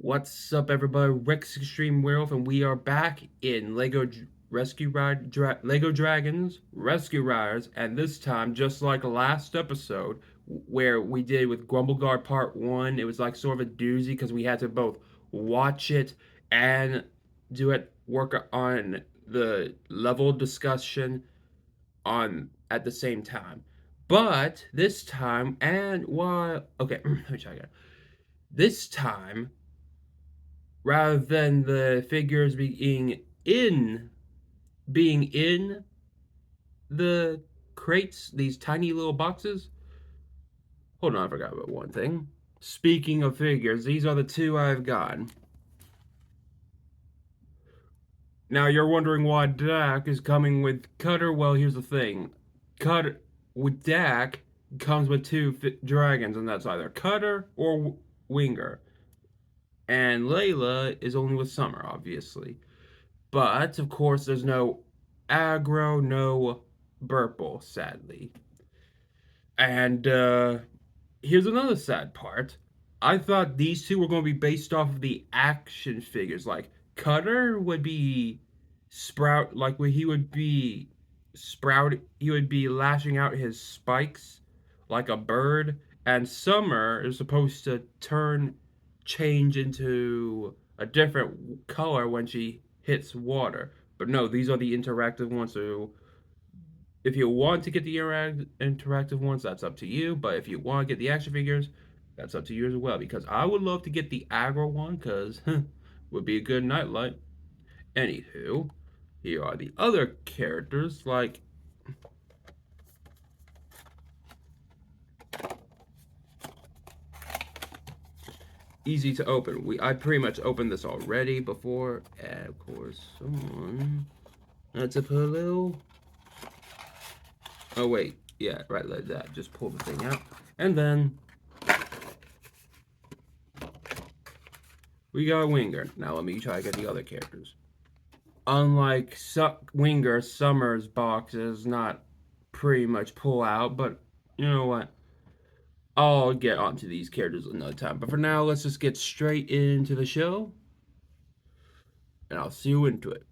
What's up, everybody? Rex Extreme Werewolf, and we are back in Lego Dragons Rescue Riders, and this time, just like last episode, where we did with Grumblegard Part One, it was like sort of a doozy because we had to both watch it and work on the level discussion on at the same time. But this time, and why? Okay, let me try again. This time, rather than the figures being in the crates, these tiny little boxes. Hold on, I forgot about one thing. Speaking of figures, these are the two I've gotten. Now you're wondering why Dak is coming with Cutter. Well, here's the thing. Cutter with Dak comes with two dragons, and that's either Cutter or Winger. And Layla is only with Summer, obviously. But, of course, there's no aggro, no Burple, sadly. And here's another sad part. I thought these two were going to be based off of the action figures. Like, Cutter would be Sprout, like, where he would be he would be lashing out his spikes like a bird. And Summer is supposed to change into a different color when she hits water. But no, these are the interactive ones. So if you want to get the interactive ones, that's up to you. But if you want to get the action figures, that's up to you as well. Because I would love to get the aggro one, because would be a good nightlight. Anywho, here are the other characters, like easy to open. I pretty much opened this already before, and of course, someone had to put a little. Oh wait, yeah, right like that. Just pull the thing out, and then we got Winger. Now let me try to get the other characters. Unlike Winger, Summer's box is not pretty much pull out, but you know what? I'll get onto these characters another time. But for now, let's just get straight into the show, and I'll see you into it.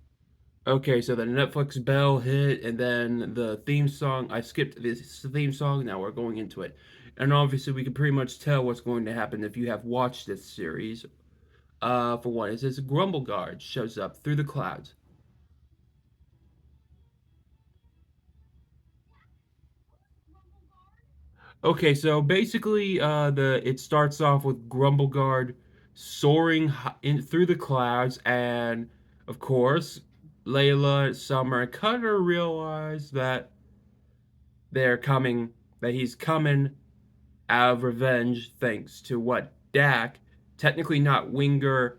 Okay, so the Netflix bell hit, and then the theme song. I skipped this theme song. Now we're going into it, and obviously we can pretty much tell what's going to happen if you have watched this series. For one, is this Grumblegard shows up through the clouds. Okay, so basically, the it starts off with Grumblegard soaring in through the clouds, and of course, Layla, Summer, and Cutter realize that he's coming out of revenge, thanks to what Dak, technically not Winger,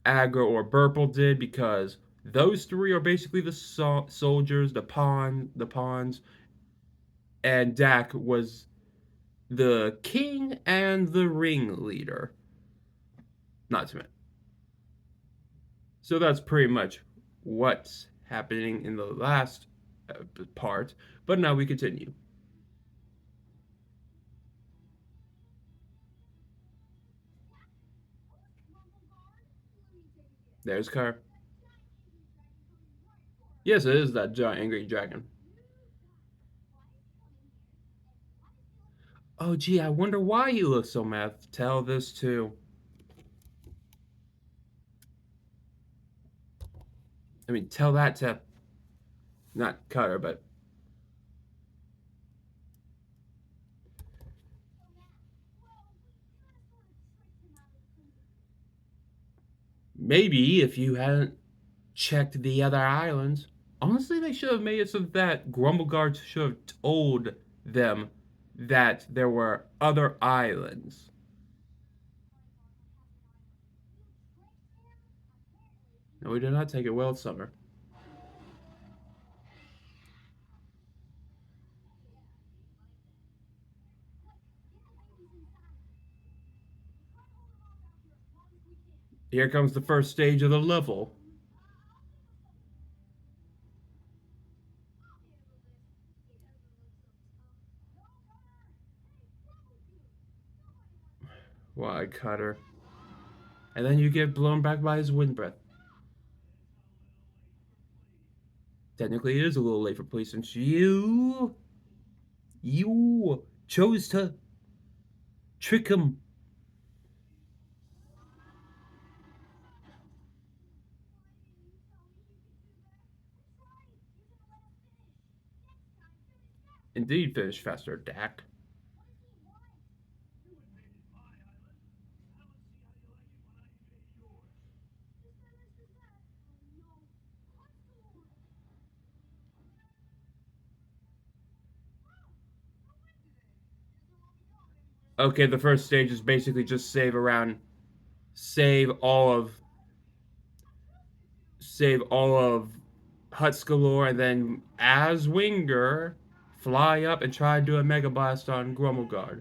Aggro, or Burple did, because those three are basically the soldiers, the pawns, and Dak was the king and the ringleader. Not to mention. So that's pretty much what's happening in the last part. But now we continue. There's Car. Yes, it is that giant angry dragon. Oh, gee, I wonder why he looks so mad. Tell this too. I mean, tell that to not Cutter, but maybe if you hadn't checked the other islands. Honestly, they should have made it so that Grumblegard should have told them that there were other islands. No, we did not take it well, Summer. Here comes the first stage of the level. Why, Cutter? and then you get blown back by his wind breath. Technically, it is a little late for police since you chose to trick him. Indeed, finish faster, Dak. Okay, the first stage is basically just save all of save all of Huts galore, and then as Winger, fly up and try to do a Mega Blast on Grumblegard.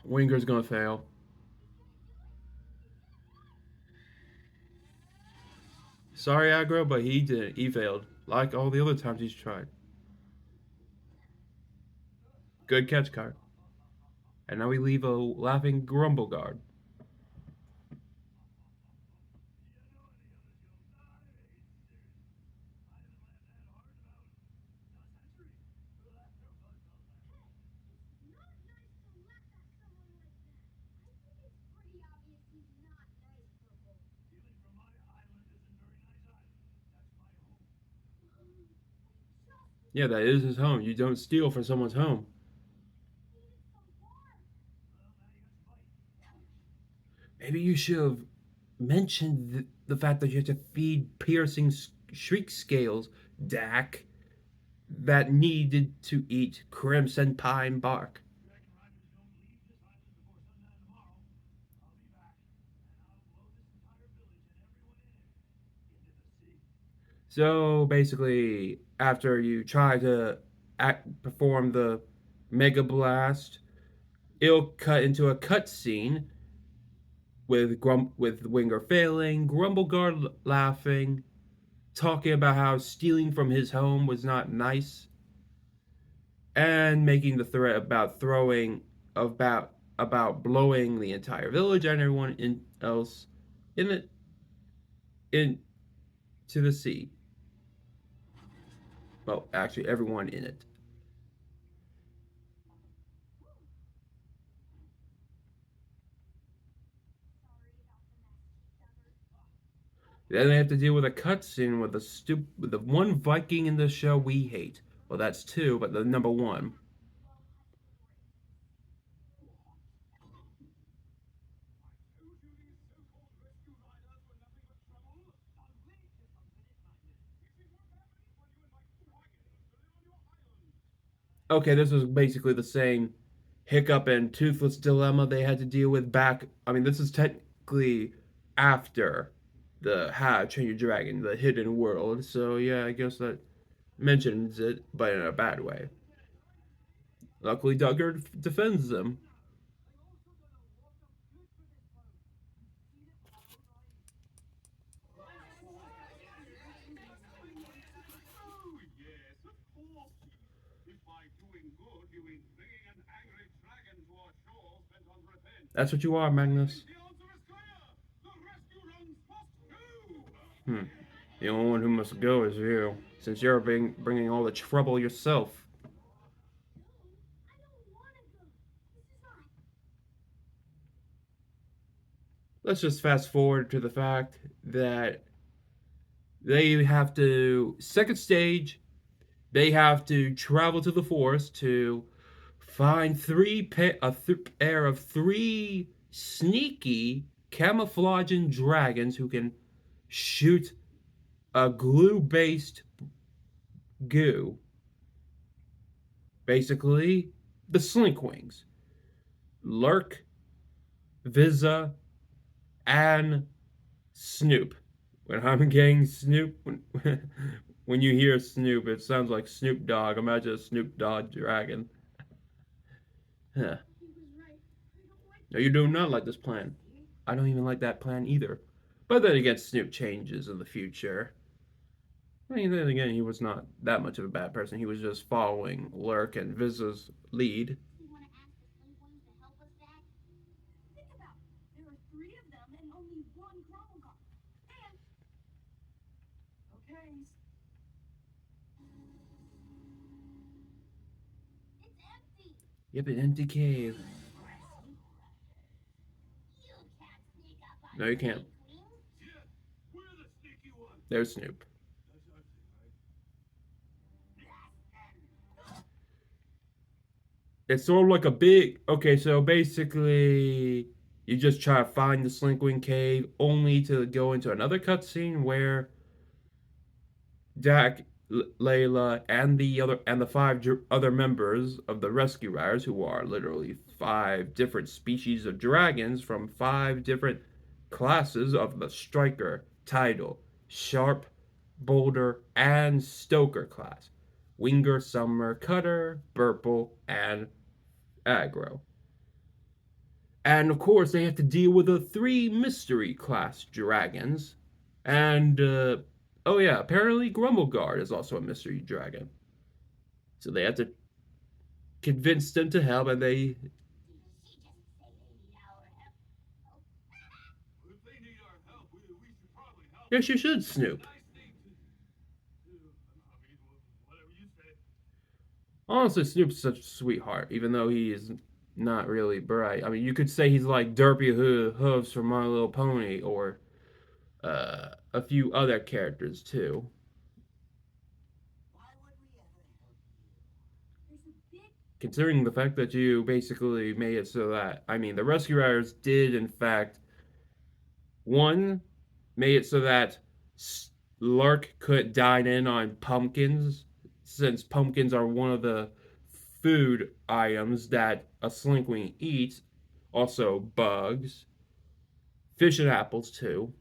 Winger's gonna fail. Sorry, Aggro, but he didn't. He failed, like all the other times he's tried. Good catch, Car. And now we leave a laughing Grumblegard. Yeah, that is his home. You don't steal from someone's home. Maybe you should have mentioned the fact that you have to feed piercing shriek scales, Dak, that needed to eat crimson pine bark. So basically, after you try to perform the Mega Blast, it'll cut into a cutscene with Winger failing, Grumblegard laughing, talking about how stealing from his home was not nice, and making the threat about throwing about blowing the entire village and else in the in to the sea. Well, actually, everyone in it. Then they have to deal with a cutscene with the one Viking in the show we hate. Well, that's two, but the number one. Okay, this was basically the same hiccup and toothless dilemma they had to deal with back. I mean, this is technically after the How to Train Your Dragon, the Hidden World. So yeah, I guess that mentions it, but in a bad way. Luckily, Duggar defends them. That's what you are, Magnus. Hmm. The only one who must go is you, since you're bringing all the trouble yourself. Let's just fast forward to the fact that they have to second stage. They have to travel to the forest to find pair of three sneaky camouflaging dragons who can shoot a glue-based goo. Basically, the Slinkwings. Lurk, Visa, and Snoop. When I'm getting Snoop, when you hear Snoop, it sounds like Snoop Dogg. Imagine a Snoop Dogg dragon. Huh. No, you do not like this plan. I don't even like that plan either. But then again, Snoop changes in the future. I mean, then again, he was not that much of a bad person. He was just following Lurk and Viz's lead. Yep, an empty cave. No, you can't. There's Snoop. It's sort of like a big. Okay, so basically, you just try to find the Slinkwing cave, only to go into another cutscene where Dak, Layla, and the five other members of the Rescue Riders, who are literally five different species of dragons from five different classes of the Striker, Tidal, Sharp, Boulder, and Stoker class. Winger, Summer, Cutter, Burple, and Aggro. And of course, they have to deal with the three mystery class dragons. And, oh yeah, apparently Grumblegard is also a mystery dragon. So they have to convince them to help, and they. Yes, you should, Snoop. Honestly, Snoop's such a sweetheart, even though he is not really bright. I mean, you could say he's like Derpy Hooves from My Little Pony, or a few other characters too. Considering the fact that you basically made it so that, I mean, the Rescue Riders did, in fact, one, made it so that Lark could dine in on pumpkins, since pumpkins are one of the food items that a Slinkwing eats. Also, bugs, fish, and apples, too.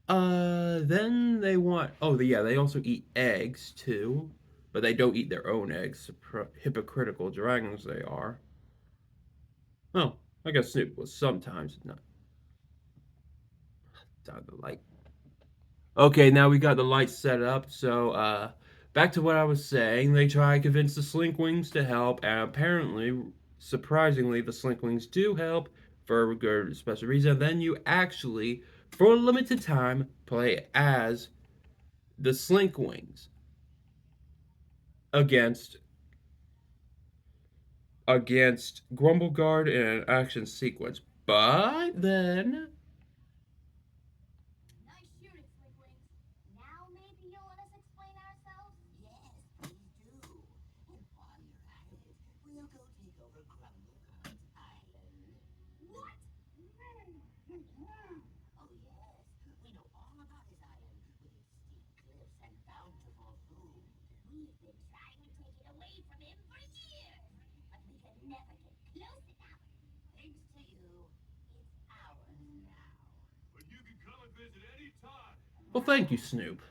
Then they want. Oh, yeah, they also eat eggs, too. But they don't eat their own eggs. Hypocritical dragons they are. Oh, I guess Snoop was sometimes not. Down the light. Okay, now we got the lights set up. So, back to what I was saying. They try to convince the Slinkwings to help, and apparently, surprisingly, the Slinkwings do help for a good special reason. Then you actually, for a limited time, play as the Slinkwings against Grumblegard in an action sequence. But then well, thank you, Snoop.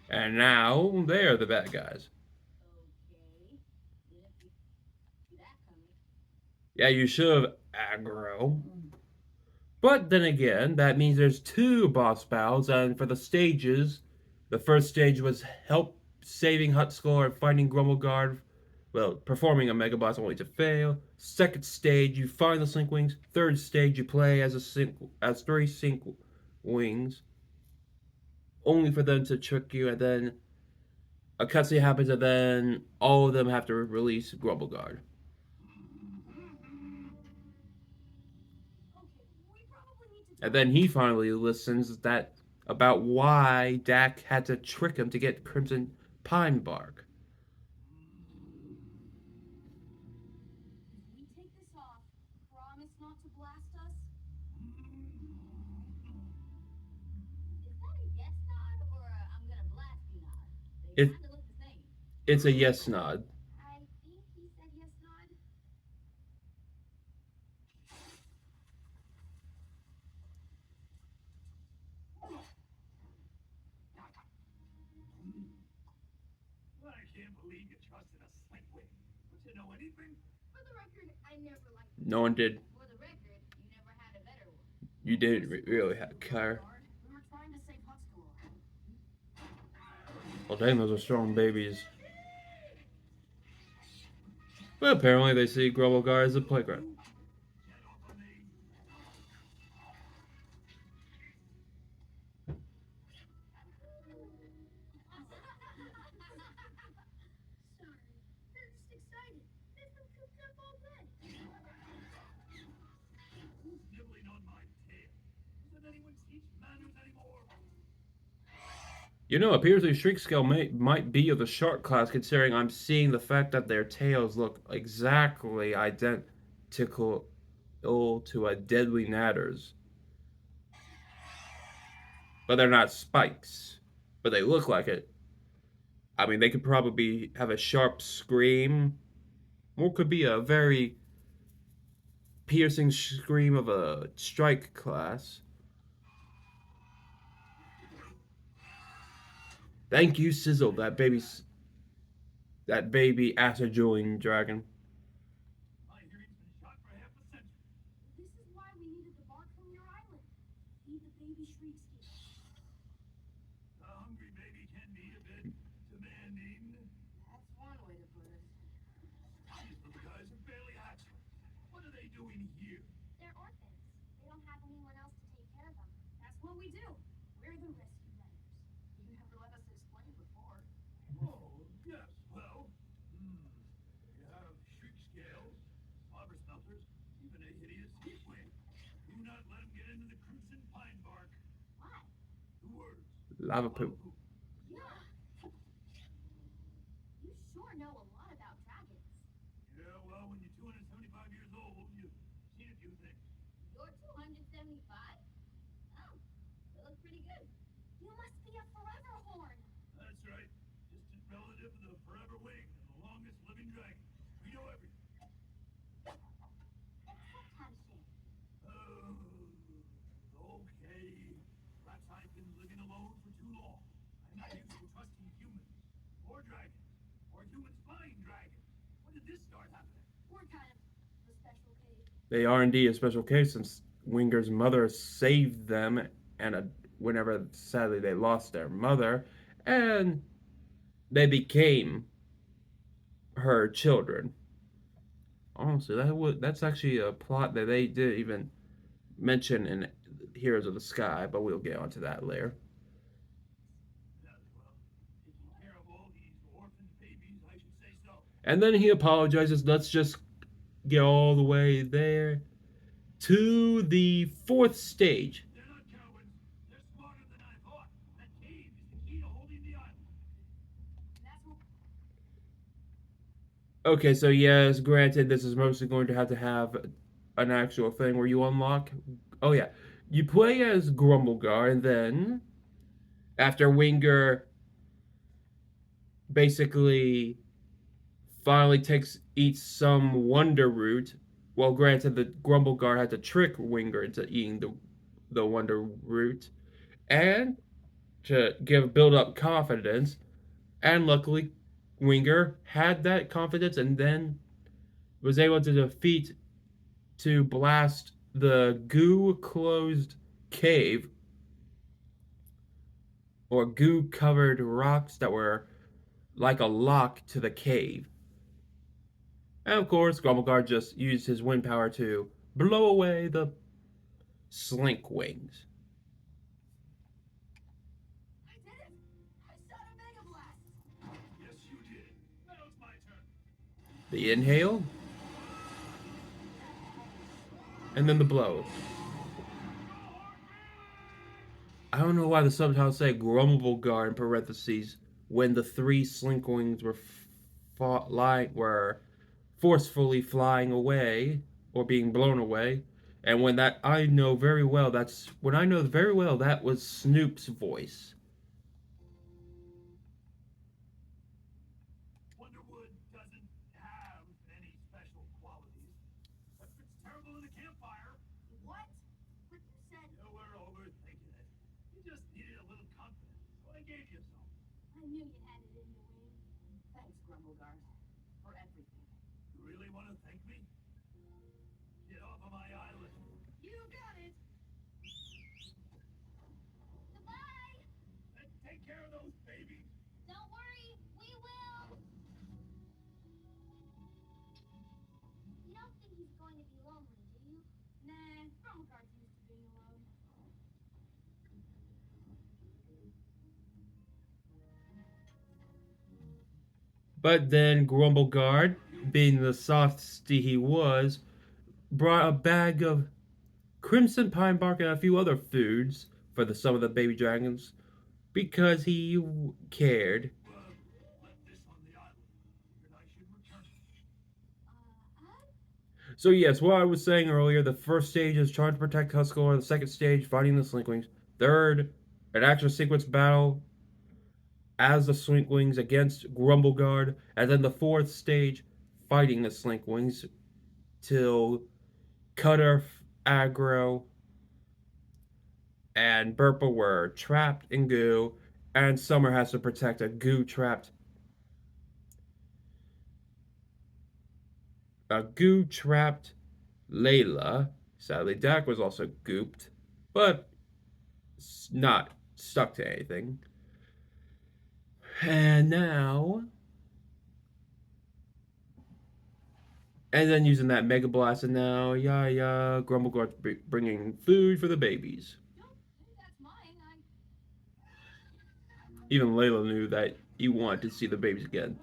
And now they are the bad guys. Yeah, you should have aggro. But then again, that means there's two boss battles, and for the stages, the first stage was help saving Hutskull and fighting Grumblegard, well, performing a Mega Boss only to fail. Second stage, you find the Sync Wings. Third stage, you play as three Sync Wings, only for them to trick you, and then a cutscene happens, and then all of them have to release Grumblegard. And then he finally listens that about why Dak had to trick him to get Crimson Pine Bark. It it's a yes nod. No one did. You didn't really have care. Well, dang, those are strong babies. But apparently they see Grumblegard as a playground. You know, appears the shriek scale might be of the shark class, considering I'm seeing the fact that their tails look exactly identical to a deadly natter's. But they're not spikes. But they look like it. I mean, they could probably have a sharp scream, or could be a very piercing scream of a strike class. Thank you, Sizzle, that baby acid-juling dragon. Lava poop. They are indeed a special case since Winger's mother saved them, and whenever sadly they lost their mother, and they became her children. Honestly, that's actually a plot that they did even mention in Heroes of the Sky, but we'll get onto that later. And then he apologizes. Let's just get all the way there to the fourth stage. Okay, so yes, granted, this is mostly going to have an actual thing where you unlock. Oh yeah, you play as Grumblegard, and then after Winger basically finally eats some Wonder Root. Well, granted, the Grumblegard had to trick Winger into eating the Wonder Root, and to build up confidence. And luckily, Winger had that confidence, and then was able to blast the goo closed cave or goo covered rocks that were like a lock to the cave. And of course, Grumblegard just used his wind power to blow away the slink wings. The inhale, and then the blow. I don't know why the subtitles say Grumblegard in parentheses when the three slinkwings were forcefully flying away or being blown away, and when that I know very well that was Snoop's voice. But then Grumblegard, being the softy he was, brought a bag of crimson pine bark and a few other foods for some of the baby dragons because he cared. So yes, what I was saying earlier, the first stage is trying to protect Huskarl, the second stage fighting the Slinkwings, third an action sequence battle as the Slinkwings against Grumblegard, and then the fourth stage fighting the Slinkwings till Cutter, Aggro, and Burpa were trapped in goo, and Summer has to protect a goo trapped Layla. Sadly, Dak was also gooped, but not stuck to anything. And now, and then using that Mega Blast, and now, yeah, Grumbleguard's bringing food for the babies. Even Layla knew that he wanted to see the babies again.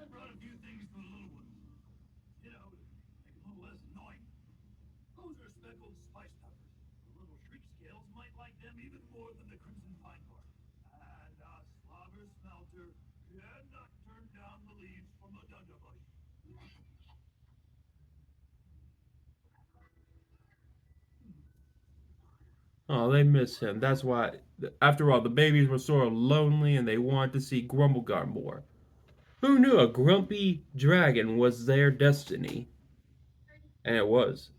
Oh, they miss him. That's why, after all, the babies were sort of lonely and they wanted to see Grumbleguard more. Who knew a grumpy dragon was their destiny? And it was.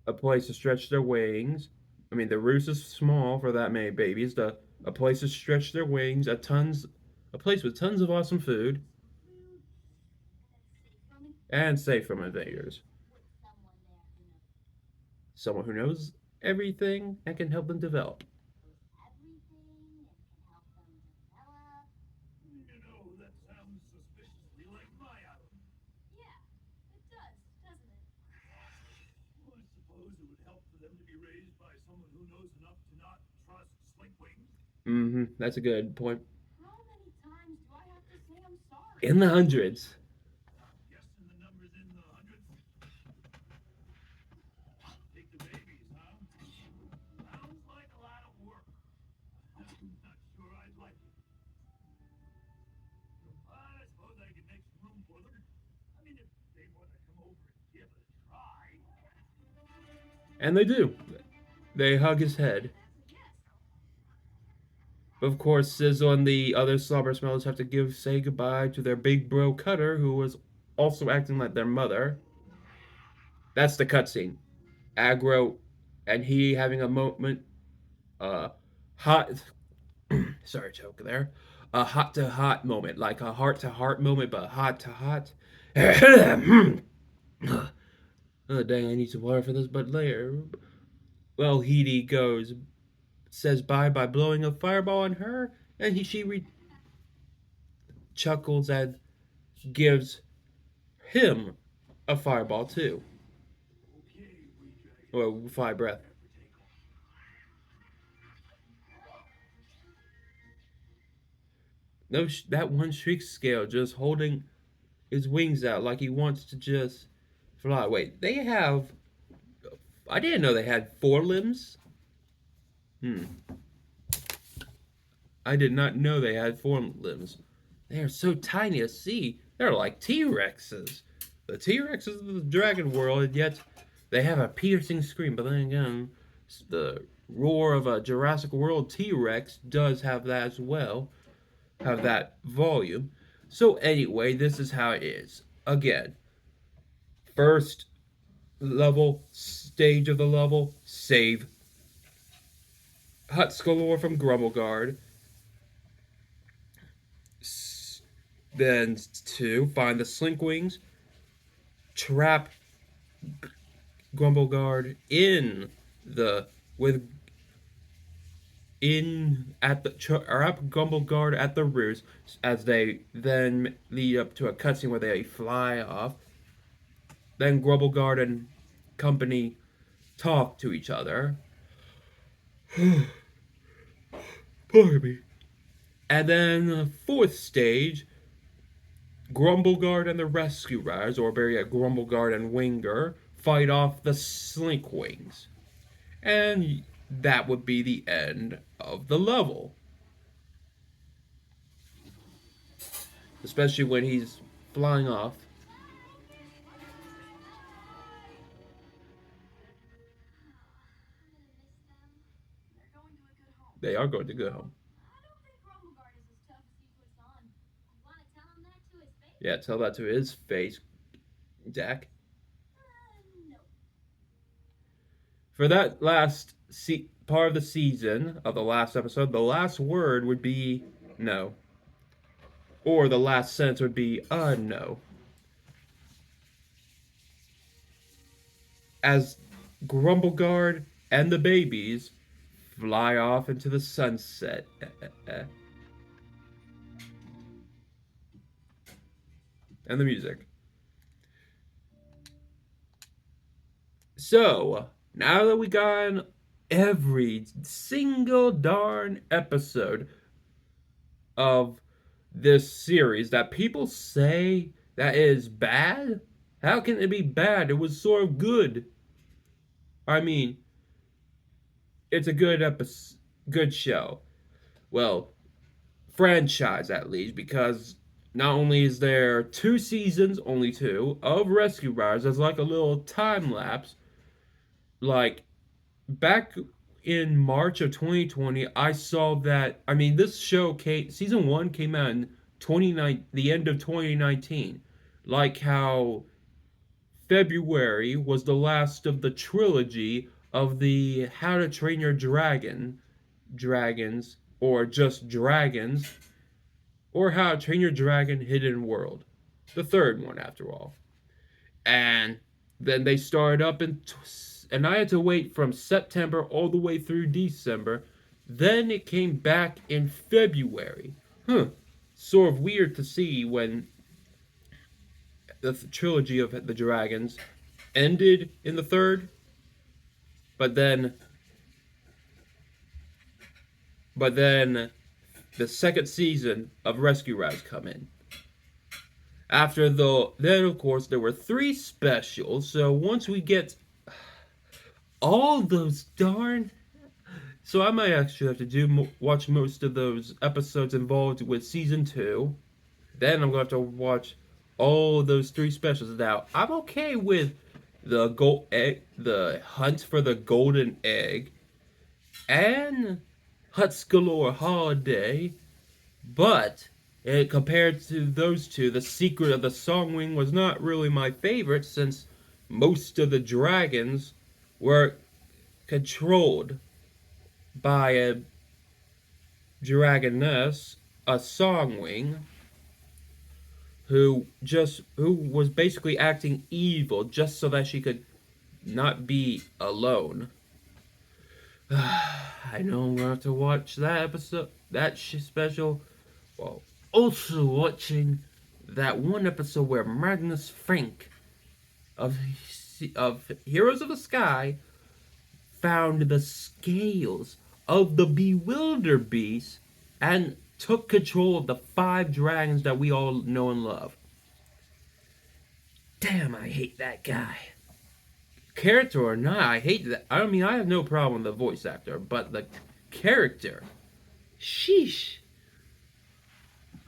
A place to stretch their wings. I mean, the roost is small for that many babies. A place to stretch their wings. A place with tons of awesome food and safe from invaders. Someone who knows everything and can help them develop. That's a good point. In the hundreds. And they do. They hug his head. Of course, Sizzle and the other Slobber Smellers have to say goodbye to their big bro Cutter, who was also acting like their mother. That's the cutscene. Aggro and he having a moment, hot, sorry, choke there, a hot to hot moment, like a heart to heart moment, but hot to hot. Oh, dang, I need some water for this, but later. Well, Heidi says bye by blowing a fireball on her, and she chuckles and gives him a fireball too. Or fire breath. No, that one shriek scale just holding his wings out like he wants to just fly. Wait, they have. I didn't know they had four limbs. Hmm. I did not know they had four limbs. They are so tiny to see. They're like T Rexes. The T Rexes of the dragon world, and yet they have a piercing scream. But then again, the roar of a Jurassic World T Rex does have that as well, have that volume. So, anyway, this is how it is. Again, first level, stage of the level, save. Hutskalor from Grumblegard. Then two, find the Slinkwings, trap Grumblegard in the with in at the trap Grumblegard at the roost as they then lead up to a cutscene where they fly off. Then Grumblegard and company talk to each other. Pardon me. And then the fourth stage, Grumblegard and the Rescue Riders, or better yet, Grumblegard and Winger, fight off the Slinkwings. And that would be the end of the level. Especially when he's flying off. They are going to go home. Yeah, tell that to his face, Jack. For that last part of the season, of the last episode, the last word would be no. Or the last sentence would be, no. As Grumblegard and the babies fly off into the sunset. And the music. So, now that we got every single darn episode of this series that people say that is bad, how can it be bad? It was sort of good. I mean, it's a good episode, good show. Well, franchise at least, because not only is there 2 seasons, only 2, of Rescue Riders, there's like a little time lapse. Like, back in March of 2020, I saw that, I mean, this show season 1 came out in the end of 2019. Like how February was the last of the trilogy of the How to Train Your Dragons, or just Dragons, or How to Train Your Dragon Hidden World. The third one, after all. And then they started up and I had to wait from September all the way through December. Then it came back in February. Sort of weird to see when the trilogy of the Dragons ended in the third, but then the second season of Rescue Riders come in. Then of course there were 3 specials. So once we get all those darn, so I might actually have to watch most of those episodes involved with season 2. Then I'm gonna have to watch all those 3 specials. Now I'm okay with the the hunt for the golden egg, and Hutskalor Holiday, but compared to those 2, The Secret of the Songwing was not really my favorite, since most of the dragons were controlled by a dragoness, a Songwing, who was basically acting evil just so that she could not be alone. I know I'm gonna have to watch that episode, that special, while also watching that one episode where Magnus Frank of Heroes of the Sky found the scales of the Bewilder Beast and took control of the 5 dragons that we all know and love. Damn, I hate that guy. Character or not, I hate that. I mean, I have no problem with the voice actor, but the character, sheesh.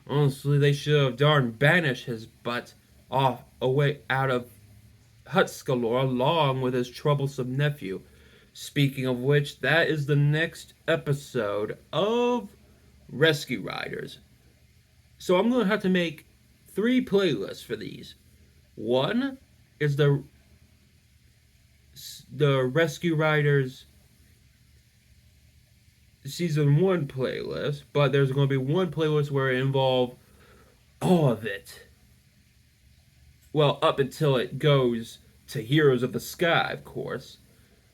Honestly, they should have darn banished his butt away out of Hutskalor along with his troublesome nephew. Speaking of which, that is the next episode of Rescue Riders. So I'm going to have to make 3 playlists for these. One is the Rescue Riders season one playlist, but there's going to be one playlist where it involves all of it. Well, up until it goes to Heroes of the Sky, of course.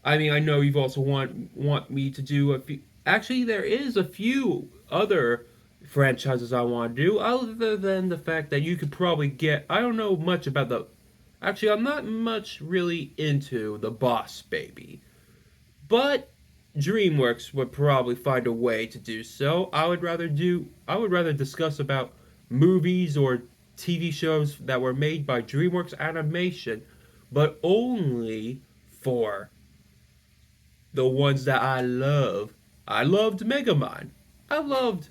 I mean, I know you've also want me to do a few. Actually, there is a few other franchises I want to do, other than the fact that you could probably get. I don't know much about the. Actually, I'm not much really into the Boss Baby, but DreamWorks would probably find a way to do so. I would rather discuss about movies or TV shows that were made by DreamWorks Animation, but only for the ones that I love. I loved Megamind. I loved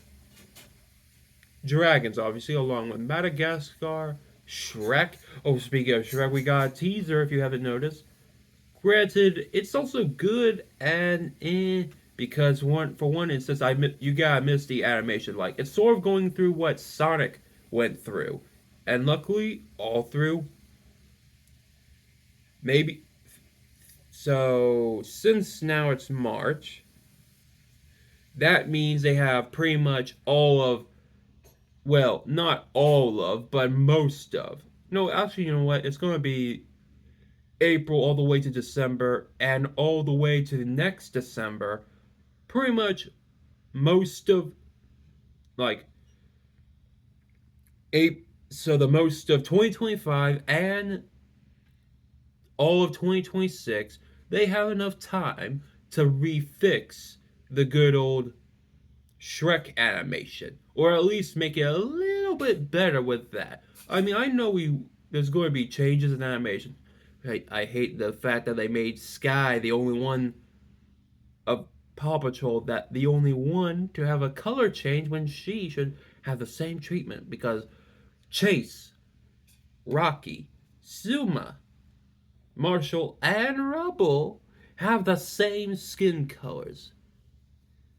Dragons, obviously, along with Madagascar, Shrek. Oh, speaking of Shrek, we got a teaser if you haven't noticed. Granted, it's also good and because for one instance, you gotta miss the animation. Like it's sort of going through what Sonic went through, and luckily, all through maybe. So since now it's March, that means they have pretty much all of, well, not all of, but most of. No, actually, you know what? It's gonna be April all the way to December, and all the way to the next December. Pretty much most of like so the most of 2025 and all of 2026, they have enough time to refix the good old Shrek animation, or at least make it a little bit better with that. I mean, I know there's going to be changes in animation. I hate the fact that they made Sky the only one of Paw Patrol, that the only one to have a color change when she should have the same treatment, because Chase, Rocky, Zuma, Marshall, and Rubble have the same skin colors.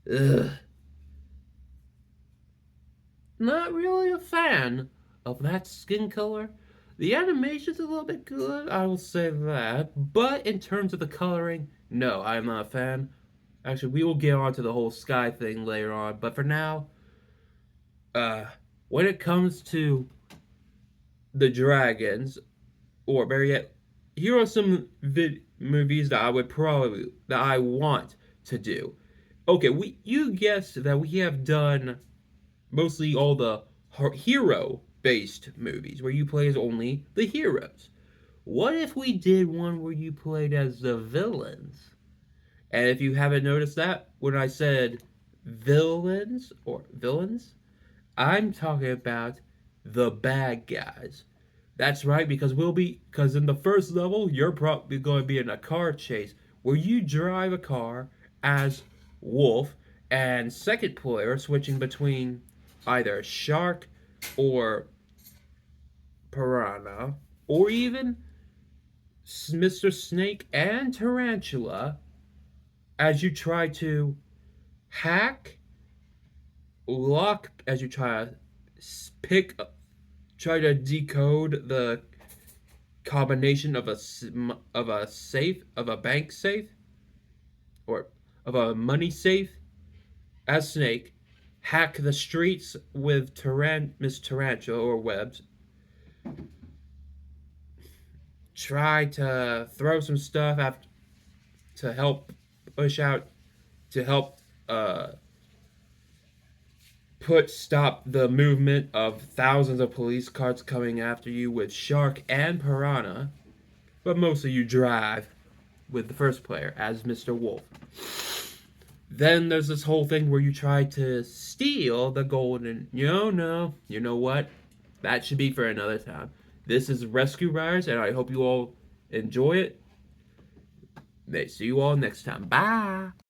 Ugh. Not really a fan of that skin color. The animation's a little bit good, I will say that. But in terms of the coloring, no, I'm not a fan. Actually, we will get on to the whole Sky thing later on. But for now, uh, when it comes to the dragons, or better yet, here are some movies that I want to do. Okay, you guessed that we have done mostly all the hero based movies where you play as only the heroes. What if we did one where you played as the villains? And if you haven't noticed that, when I said villains, I'm talking about the bad guys. That's right, because in the first level, you're probably going to be in a car chase where you drive a car as Wolf, and second player switching between either Shark or Piranha, or even Mr. Snake and Tarantula, as you try to hack, as you try to pick, try to decode the combination of a bank safe, or of a money safe as Snake, hack the streets with Miss Tarantula or Webs, try to throw some stuff after to help push out to help stop the movement of thousands of police cars coming after you with Shark and Piranha, but mostly you drive with the first player as Mr. Wolf. Then there's this whole thing where you try to steal the golden. No, you know what? That should be for another time. This is Rescue Riders, and I hope you all enjoy it. See you all next time. Bye.